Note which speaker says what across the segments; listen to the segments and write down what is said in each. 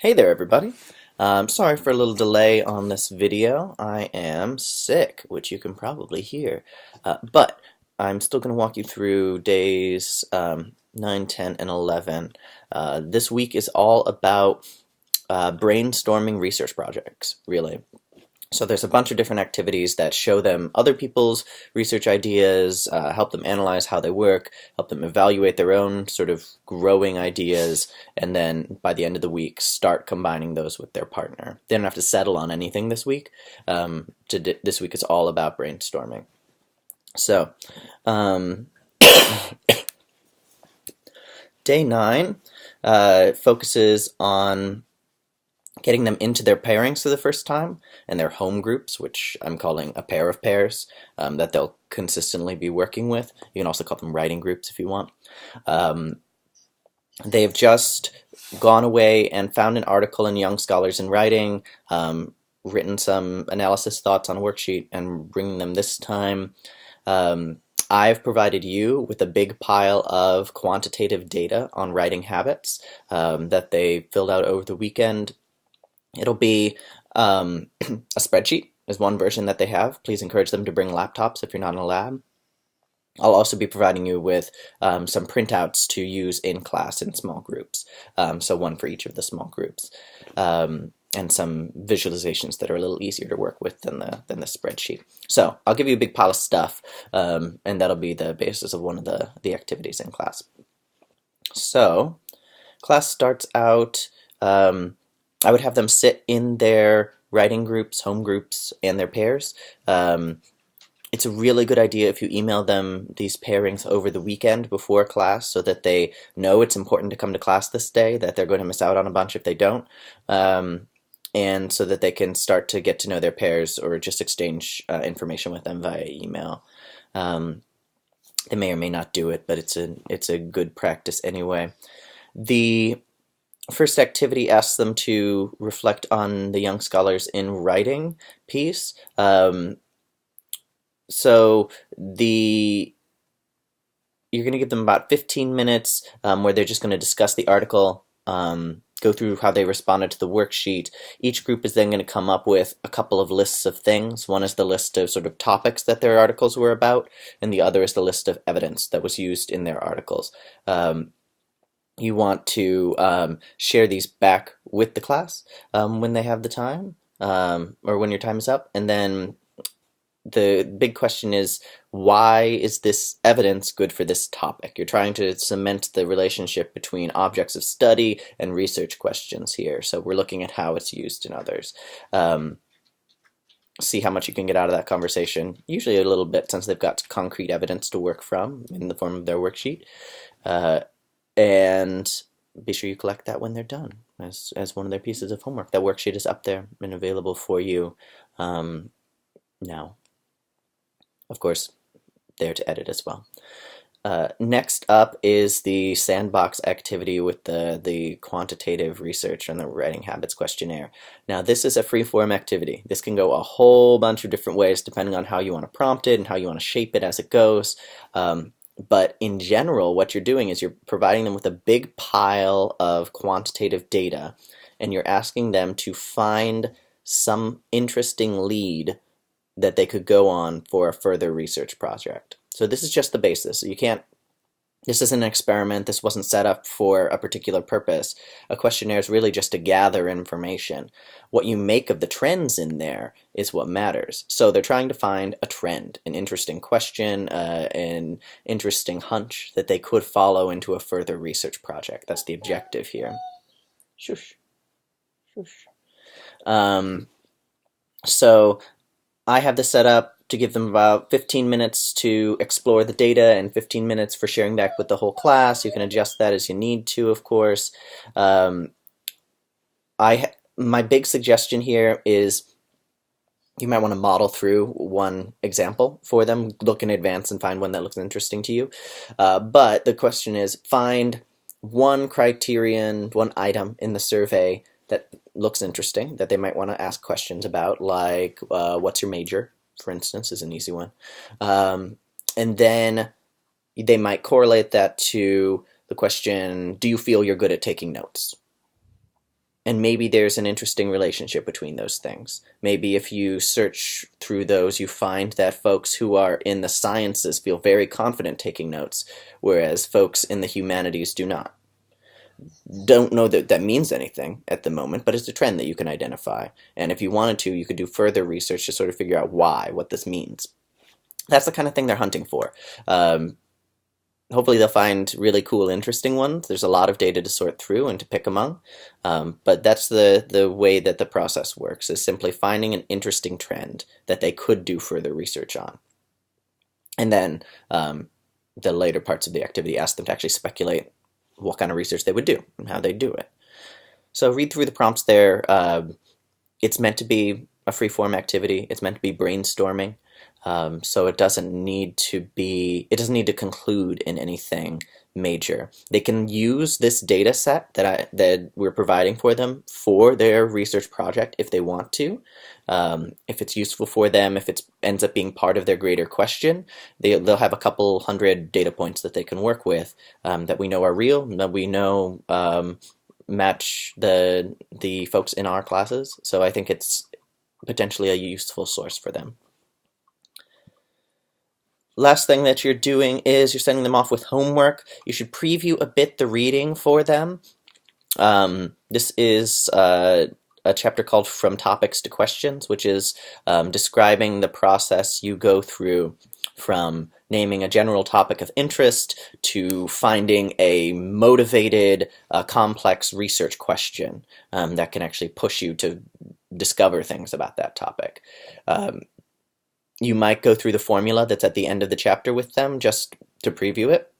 Speaker 1: Hey there, everybody. Sorry for a little delay on this video. I am sick, which you can probably hear. But I'm still going to walk you through days 9, 10, and 11. This week is all about brainstorming research projects, really. So there's a bunch of different activities that show them other people's research ideas, help them analyze how they work, help them evaluate their own sort of growing ideas, and then by the end of the week start combining those with their partner. They don't have to settle on anything this week. This week is all about brainstorming. So, um, day 9 focuses on getting them into their pairings for the first time and their home groups, which I'm calling a pair of pairs that they'll consistently be working with. You can also call them writing groups if you want. Um, they've just gone away and found an article in Young Scholars in Writing, written some analysis thoughts on a worksheet, and bringing them this time. Um, I've provided you with a big pile of quantitative data on writing habits that they filled out over the weekend. It'll be a spreadsheet is one version that they have. Please encourage them to bring laptops if you're not in a lab. I'll also be providing you with some printouts to use in class in small groups, so one for each of the small groups, and some visualizations that are a little easier to work with than the spreadsheet. So I'll give you a big pile of stuff, and that'll be the basis of one of the activities in class. So class starts out. I would have them sit in their writing groups, home groups, and their pairs. It's a really good idea if you email them these pairings over the weekend before class so that they know it's important to come to class this day, that they're going to miss out on a bunch if they don't, and so that they can start to get to know their pairs or just exchange information with them via email. They may or may not do it, but it's a good practice anyway. The first activity asks them to reflect on the Young Scholars in Writing piece. So you're going to give them about 15 minutes where they're just going to discuss the article, go through how they responded to the worksheet. Each group is then going to come up with a couple of lists of things. One is the list of sort of topics that their articles were about, and the other is the list of evidence that was used in their articles. You want to share these back with the class when they have the time, or when your time is up. And then the big question is, why is this evidence good for this topic? You're trying to cement the relationship between objects of study and research questions here. So we're looking at how it's used in others. See how much you can get out of that conversation, usually a little bit since they've got concrete evidence to work from in the form of their worksheet. And be sure you collect that when they're done as one of their pieces of homework. That worksheet is up there and available for you now. Of course, there to edit as well. Next up is the sandbox activity with the quantitative research and the writing habits questionnaire. Now, this is a free-form activity. This can go a whole bunch of different ways depending on how you want to prompt it and how you want to shape it as it goes. But in general, what you're doing is you're providing them with a big pile of quantitative data, and you're asking them to find some interesting lead that they could go on for a further research project. So this is just the basis. This isn't an experiment. This wasn't set up for a particular purpose. A questionnaire is really just to gather information. What you make of the trends in there is what matters. So they're trying to find a trend, an interesting question, an interesting hunch that they could follow into a further research project. That's the objective here. Shush. Shush. So I have this set up to give them about 15 minutes to explore the data and 15 minutes for sharing back with the whole class. You can adjust that as you need to, of course. My big suggestion here is you might want to model through one example for them, look in advance and find one that looks interesting to you. But the question is, find one criterion, one item in the survey that looks interesting, that they might want to ask questions about, like what's your major, for instance, is an easy one. And then they might correlate that to the question, do you feel you're good at taking notes? And maybe there's an interesting relationship between those things. Maybe if you search through those, you find that folks who are in the sciences feel very confident taking notes, whereas folks in the humanities do not. Don't know that that means anything at the moment, but it's a trend that you can identify. And if you wanted to, you could do further research to sort of figure out why, what this means. That's the kind of thing they're hunting for. Hopefully they'll find really cool, interesting ones. There's a lot of data to sort through and to pick among, but that's the way that the process works, is simply finding an interesting trend that they could do further research on. And then the later parts of the activity ask them to actually speculate what kind of research they would do and how they'd do it. So read through the prompts there. It's meant to be a free-form activity. It's meant to be brainstorming. So it doesn't need to conclude in anything major. They can use this data set that we're providing for them for their research project if they want to. If it's useful for them, if it ends up being part of their greater question, they'll have a couple hundred data points that they can work with, that we know are real, that we know match the folks in our classes. So I think it's potentially a useful source for them. Last thing that you're doing is you're sending them off with homework. You should preview a bit the reading for them. This is a chapter called From Topics to Questions, which is describing the process you go through from naming a general topic of interest to finding a motivated, complex research question that can actually push you to discover things about that topic. You might go through the formula that's at the end of the chapter with them just to preview it.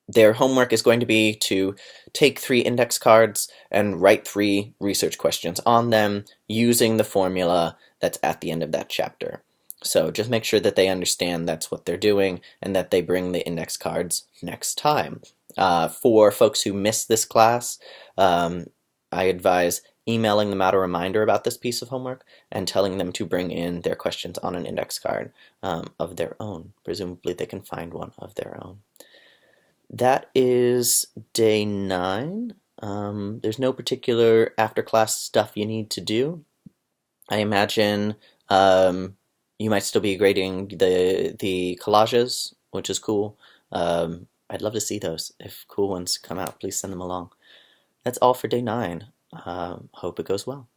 Speaker 1: Their homework is going to be to take 3 index cards and write 3 research questions on them using the formula that's at the end of that chapter. So just make sure that they understand that's what they're doing and that they bring the index cards next time. For folks who missed this class, I advise emailing them out a reminder about this piece of homework and telling them to bring in their questions on an index card of their own. Presumably they can find one of their own. That is day 9. There's no particular after-class stuff you need to do. I imagine you might still be grading the collages, which is cool. I'd love to see those. If cool ones come out, please send them along. That's all for day 9. Hope it goes well.